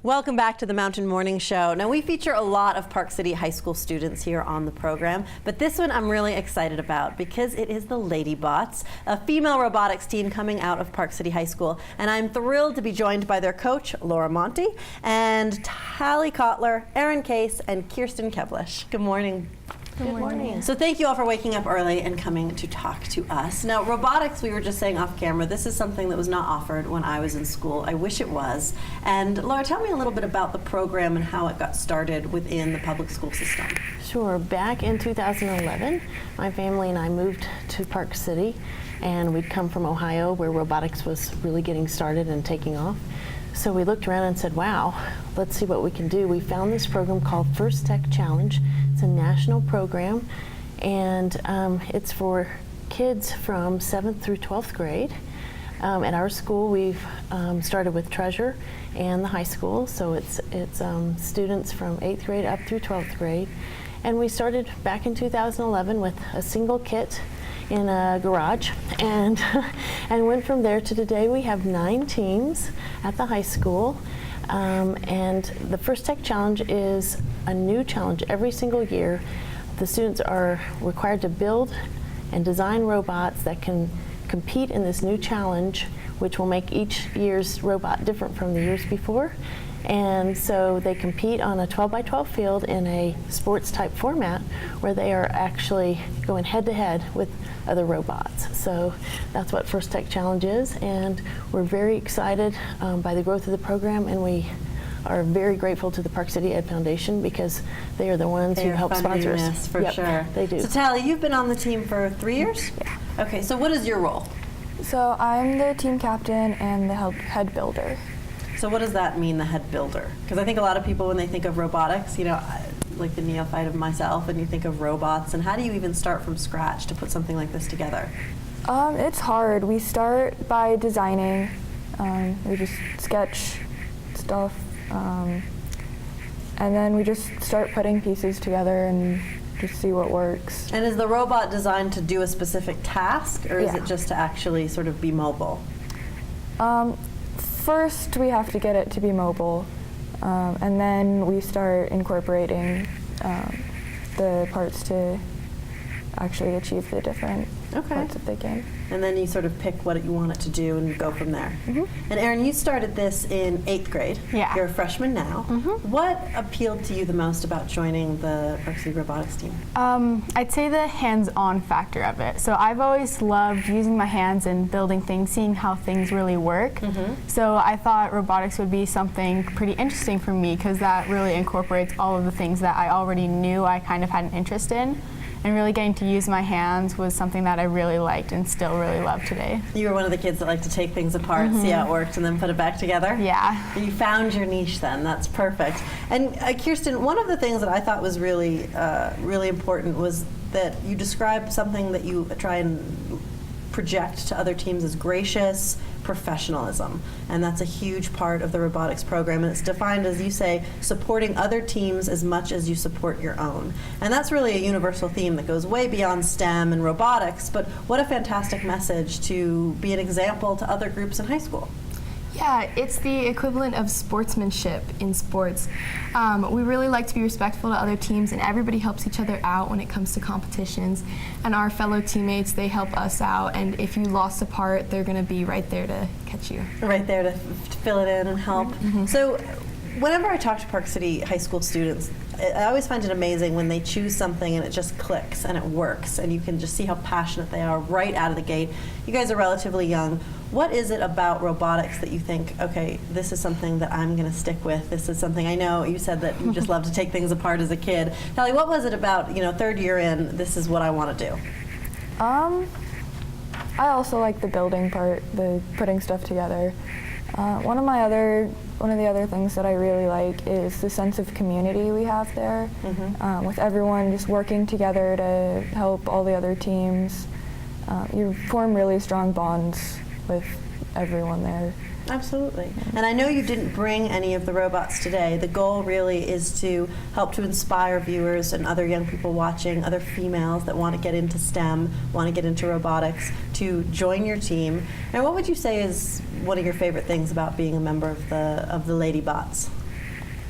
Welcome back to the Mountain Morning Show. Now, we feature a lot of Park City High School students here on the program, but this one I'm really excited about because it is the Ladybots, a female robotics team coming out of Park City High School. And I'm thrilled to be joined by their coach, Laura Monty, and Tally Kotler, Erin Case, and Kirsten Kevlish. Good morning. Good morning. So thank you all for waking up early and coming to talk to us. Now, robotics, we were just saying off camera, this is something that was not offered when I was in school. I wish it was. And Laura, tell me a little bit about the program and how it got started within the public school system. Sure. Back in 2011, my family and I moved to Park City, and we'd come from Ohio where robotics was really getting started and taking off. So we looked around and said, wow, let's see what we can do. We found this program called First Tech Challenge. It's a national program, and it's for kids from 7th through 12th grade. At our school, we've started with Treasure and the high school, so it's students from 8th grade up through 12th grade. And we started back in 2011 with a single kit in a garage, and went from there to today. We have 9 teams at the high school, and the First Tech Challenge is a new challenge every single year. The students are required to build and design robots that can compete in this new challenge, which will make each year's robot different from the years before. And so they compete on a 12 by 12 field in a sports type format where they are actually going head to head with other robots. So that's what First Tech Challenge is, and we're very excited by the growth of the program, and we are very grateful to the Park City Ed Foundation because they are the ones who help sponsor us. This, for sure. They do. So Tally, you've been on the team for 3 years? Yeah. Okay, so what is your role? So I'm the team captain and the head builder. So what does that mean, the head builder? Because I think a lot of people, when they think of robotics, you know, like the neophyte of myself, and you think of robots, and how do you even start from scratch to put something like this together? It's hard. We start by designing. We just sketch stuff, and then we just start putting pieces together and just see what works. And is the robot designed to do a specific task, or is Yeah. it just to actually sort of be mobile? First, we have to get it to be mobile, and then we start incorporating the parts to actually achieve the different parts of the game. And then you sort of pick what you want it to do and go from there. Mm-hmm. And Erin, you started this in 8th grade. Yeah. You're a freshman now. Mm-hmm. What appealed to you the most about joining the Park City Robotics team? I'd say the hands-on factor of it. So I've always loved using my hands and building things, seeing how things really work. Mm-hmm. So I thought robotics would be something pretty interesting for me because that really incorporates all of the things that I already knew I kind of had an interest in. And really getting to use my hands was something that I really liked and still really love today. You were one of the kids that liked to take things apart, see how it worked, and then put it back together? Yeah. You found your niche then. That's perfect. And Kirsten, one of the things that I thought was really, really important was that you described something that you try and project to other teams as gracious professionalism, and that's a huge part of the robotics program, and it's defined, as you say, supporting other teams as much as you support your own. And that's really a universal theme that goes way beyond STEM and robotics, but what a fantastic message to be an example to other groups in high school. Yeah, it's the equivalent of sportsmanship in sports. We really like to be respectful to other teams, and everybody helps each other out when it comes to competitions. And our fellow teammates, they help us out, and if you lost a part, they're going to be right there to catch you. Right there to fill it in and help. Mm-hmm. So whenever I talk to Park City high school students, I always find it amazing when they choose something and it just clicks and it works, and you can just see how passionate they are right out of the gate. You guys are relatively young. What is it about robotics that you think, okay, this is something that I'm going to stick with? This is something, I know you said that you just love to take things apart as a kid. Tally, what was it about, you know, 3rd year in, this is what I want to do? I also like the building part, the putting stuff together. One of the other things that I really like is the sense of community we have there, with everyone just working together to help all the other teams. You form really strong bonds with everyone there. Absolutely. And I know you didn't bring any of the robots today. The goal really is to help to inspire viewers and other young people watching, other females that want to get into STEM, want to get into robotics, to join your team. And what would you say is one of your favorite things about being a member of the Ladybots?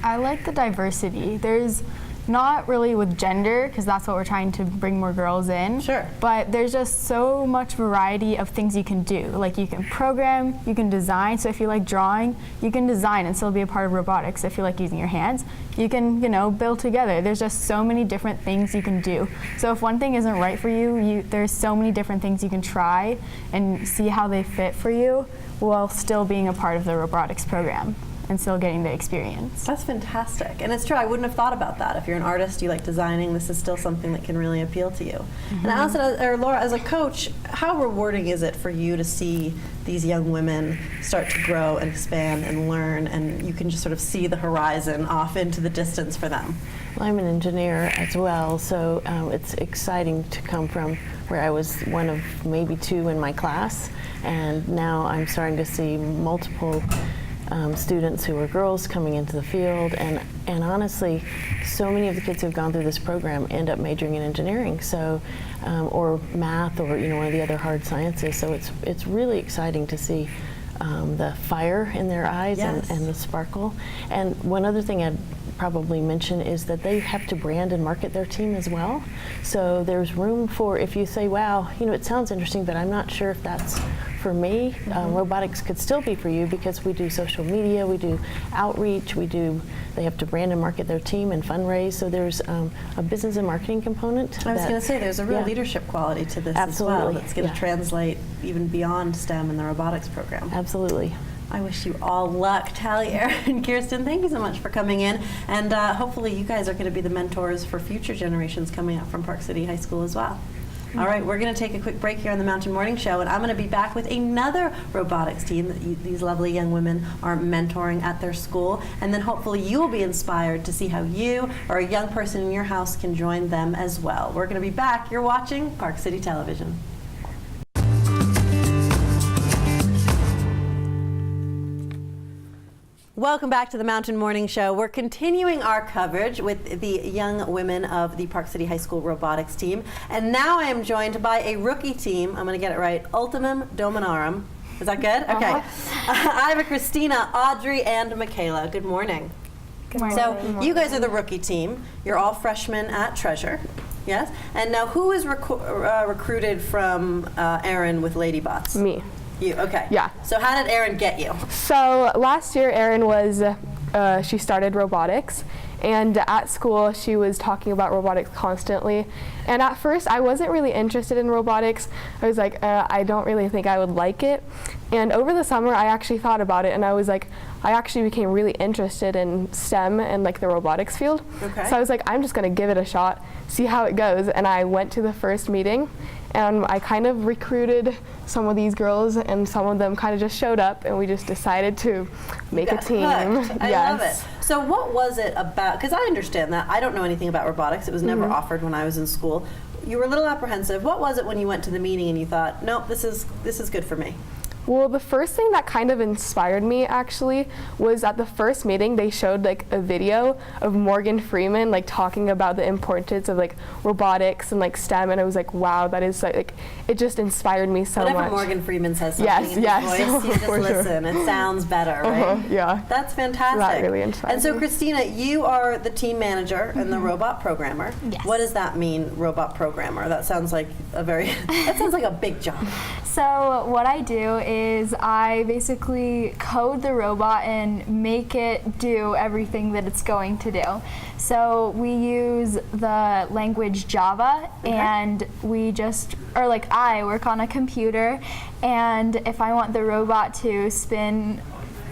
I like the diversity. There's not really with gender, because that's what we're trying to bring more girls in. Sure. But there's just so much variety of things you can do. Like you can program, you can design. So if you like drawing, you can design and still be a part of robotics. If you like using your hands, you can, build together. There's just so many different things you can do. So if one thing isn't right for you, there's so many different things you can try and see how they fit for you while still being a part of the robotics program and still getting the experience. That's fantastic. And it's true, I wouldn't have thought about that. If you're an artist, you like designing, this is still something that can really appeal to you. And Allison, or Laura, as a coach, how rewarding is it for you to see these young women start to grow and expand and learn, and you can just sort of see the horizon off into the distance for them? Well, I'm an engineer as well, so it's exciting to come from where I was one of maybe 2 in my class, and now I'm starting to see multiple students who are girls coming into the field, and honestly, so many of the kids who've gone through this program end up majoring in engineering, so or math, or one of the other hard sciences. So it's really exciting to see the fire in their eyes. Yes. and the sparkle. And one other thing I'd probably mention is that they have to brand and market their team as well. So there's room for, if you say, wow, it sounds interesting, but I'm not sure if that's for me, robotics could still be for you, because we do social media, we do outreach, they have to brand and market their team and fundraise. So there's a business and marketing component. I was going to say, there's a real yeah. leadership quality to this Absolutely. as well that's going to Yeah. translate even beyond STEM and the robotics program. Absolutely. I wish you all luck. Tally, Erin, and Kirsten, thank you so much for coming in. And hopefully you guys are going to be the mentors for future generations coming up from Park City High School as well. All right, we're going to take a quick break here on the Mountain Morning Show, and I'm going to be back with another robotics team that these lovely young women are mentoring at their school. And then hopefully you will be inspired to see how you or a young person in your house can join them as well. We're going to be back. You're watching Park City Television. Welcome back to the Mountain Morning Show. We're continuing our coverage with the young women of the Park City High School robotics team. And now I am joined by a rookie team. I'm going to get it right. Ultimum Dominarum. Is that good? Okay. I have Christina, Audrey, and Michaela. Good morning. Good morning. So you guys are the rookie team. You're all freshmen at Treasure. Yes? And now who is recruited from Erin with Ladybots? Me. You, okay. Yeah. So how did Erin get you? So last year, Erin was, she started robotics, and at school she was talking about robotics constantly. And at first I wasn't really interested in robotics. I was like, I don't really think I would like it. And over the summer I actually thought about it, and I was like, I actually became really interested in STEM and like the robotics field. Okay. So I was like, I'm just gonna give it a shot, see how it goes. And I went to the first meeting, and I kind of recruited some of these girls, and some of them kind of just showed up, and we just decided to make a team. Hooked. I love it. So what was it about, because I understand that, I don't know anything about robotics, it was never offered when I was in school. You were a little apprehensive. What was it when you went to the meeting and you thought, nope, this is good for me? Well, the first thing that kind of inspired me actually was at the first meeting they showed like a video of Morgan Freeman like talking about the importance of like robotics and like STEM, and I was like, wow, that is like it just inspired me so Whenever much. Morgan Freeman says something in his voice, you just for sure. listen. It sounds better, right? Yeah. That's fantastic. That really inspired And so, me. Christina, you are the team manager and the robot programmer. Yes. What does that mean, robot programmer? That sounds like that sounds like a big job. So what I do is I basically code the robot and make it do everything that it's going to do. So we use the language Java, and I work on a computer, and if I want the robot to spin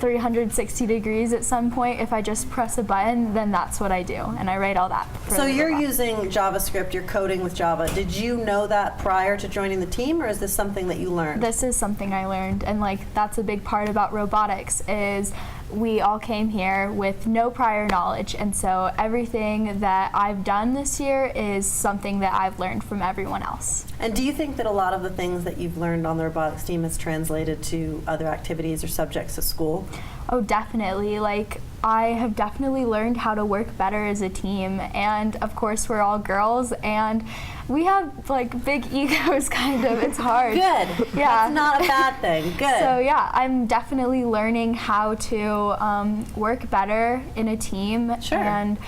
360 degrees at some point, if I just press a button, then that's what I do, and I write all that for So the you're robot. using JavaScript, you're coding with Java. Did you know that prior to joining the team, or is this something that you learned? This is something I learned, and that's a big part about robotics is we all came here with no prior knowledge, and so everything that I've done this year is something that I've learned from everyone else. And do you think that a lot of the things that you've learned on the robotics team has translated to other activities or subjects at school? Oh, definitely. Like, I have definitely learned how to work better as a team, and of course we're all girls and we have like big egos kind of. It's hard. Good. Yeah. That's not a bad thing. Good. So yeah, I'm definitely learning how to work better in a team. Sure. And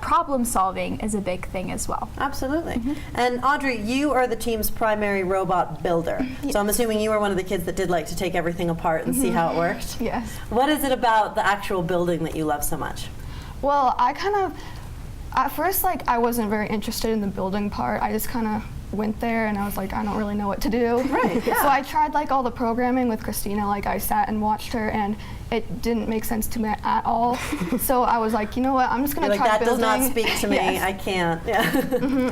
problem solving is a big thing as well. Absolutely. And Audrey, you are the team's primary robot builder. So I'm assuming you were one of the kids that did like to take everything apart and see how it worked. Yes. What is it about the actual building that you love so much? Well, I kind of, at first, like, I wasn't very interested in the building part. I just kind of went there and I was like, I don't really know what to do. Right, yeah. So I tried like all the programming with Christina. Like, I sat and watched her and it didn't make sense to me at all. So I was like, you know what, I'm just going to You're like, try that building. does not speak to me. Yes. I can't. Yeah.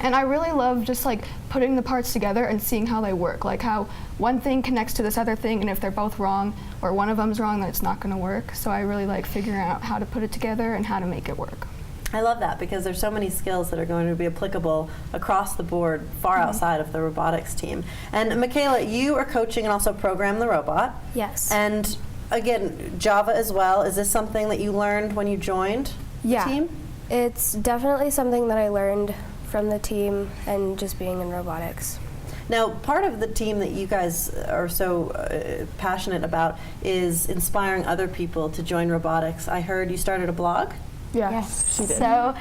And I really love just like putting the parts together and seeing how they work. Like how one thing connects to this other thing, and if they're both wrong or one of them's wrong, then it's not going to work. So I really like figuring out how to put it together and how to make it work. I love that because there's so many skills that are going to be applicable across the board, far outside of the robotics team. And Michaela, you are coaching and also program the robot. Yes. And again, Java as well. Is this something that you learned when you joined the team? It's definitely something that I learned from the team and just being in robotics. Now, part of the team that you guys are so passionate about is inspiring other people to join robotics. I heard you started a blog. Yes, she did. So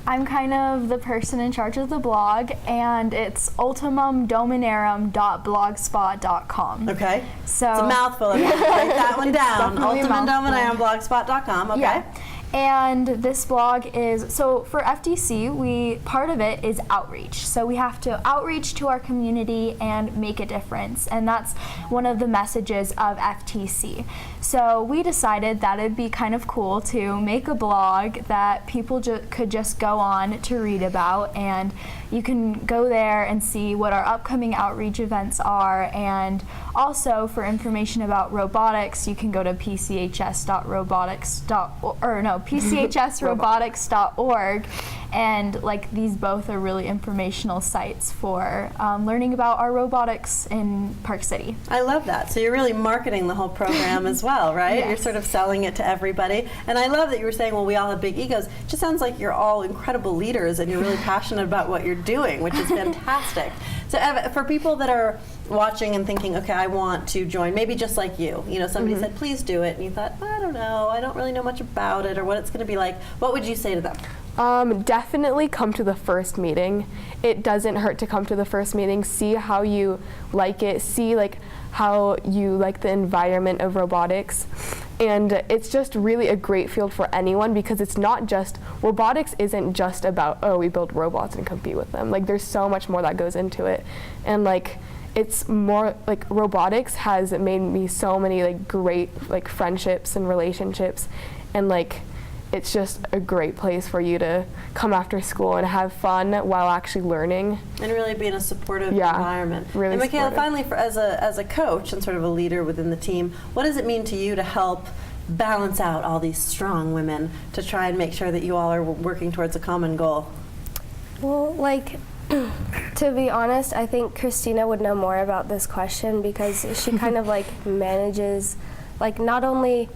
I'm kind of the person in charge of the blog, and it's ultimumdominarum.blogspot.com. Okay. So It's a mouthful. Write that one down. Definitely a mouthful. ultimumdominarum.blogspot.com. Okay. Yeah. And this blog is, so for FTC, part of it is outreach. So we have to outreach to our community and make a difference. And that's one of the messages of FTC. So we decided that it'd be kind of cool to make a blog that people could just go on to read about. And you can go there and see what our upcoming outreach events are. And also for information about robotics, you can go to PCHSrobotics.org, and like these both are really informational sites for learning about our robotics in Park City. I love that. So you're really marketing the whole program as well, right? Yes. You're sort of selling it to everybody. And I love that you were saying, well, we all have big egos. It just sounds like you're all incredible leaders and you're really passionate about what you're doing, which is fantastic. So Eva, for people that are watching and thinking, okay, I want to join, maybe just like you, somebody said, please do it, and you thought, I don't know, I don't really know much about it or what it's going to be like, what would you say to them? Definitely come to the first meeting. It doesn't hurt to come to the first meeting, see how you like it, see like how you like the environment of robotics. And it's just really a great field for anyone because it's not just, robotics isn't just about, oh, we build robots and compete with them. Like there's so much more that goes into it. And like, it's more like robotics has made me so many like great like friendships and relationships, and like it's just a great place for you to come after school and have fun while actually learning. And really be in a supportive environment. Really and Michaela, supportive. finally, as a coach and sort of a leader within the team, what does it mean to you to help balance out all these strong women to try and make sure that you all are working towards a common goal? Well, like, to be honest, I think Christina would know more about this question because she kind of like manages, like not only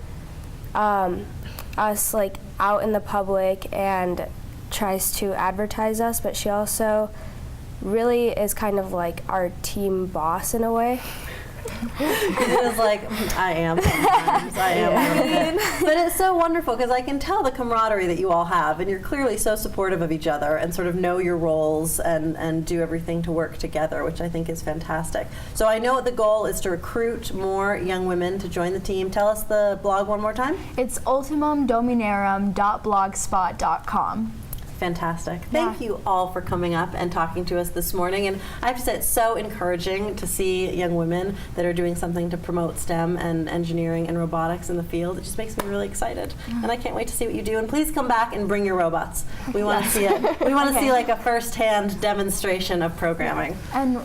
us like out in the public and tries to advertise us, but she also really is kind of like our team boss in a way. It is like, I am sometimes, I am a little bit. But it's so wonderful because I can tell the camaraderie that you all have, and you're clearly so supportive of each other and sort of know your roles and do everything to work together, which I think is fantastic. So I know the goal is to recruit more young women to join the team. Tell us the blog one more time. It's ultimumdominarum.blogspot.com. Fantastic. Thank you all for coming up and talking to us this morning. And I have to say, it's so encouraging to see young women that are doing something to promote STEM and engineering and robotics in the field. It just makes me really excited. And I can't wait to see what you do. And please come back and bring your robots. We want to see it. We want to see like a first-hand demonstration of programming. And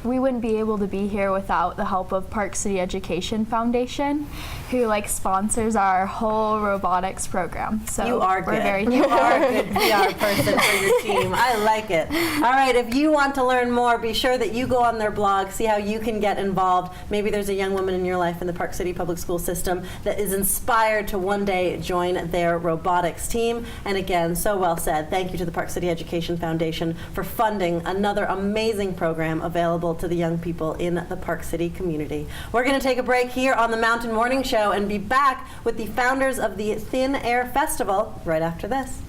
we wouldn't be able to be here without the help of Park City Education Foundation, who like sponsors our whole robotics program. So You are we're good. very You are a good PR PR person for your team. I like it. All right, if you want to learn more, be sure that you go on their blog, see how you can get involved. Maybe there's a young woman in your life in the Park City Public School system that is inspired to one day join their robotics team. And again, so well said. Thank you to the Park City Education Foundation for funding another amazing program available to the young people in the Park City community. We're going to take a break here on the Mountain Morning Show and be back with the founders of the Thin Air Festival right after this.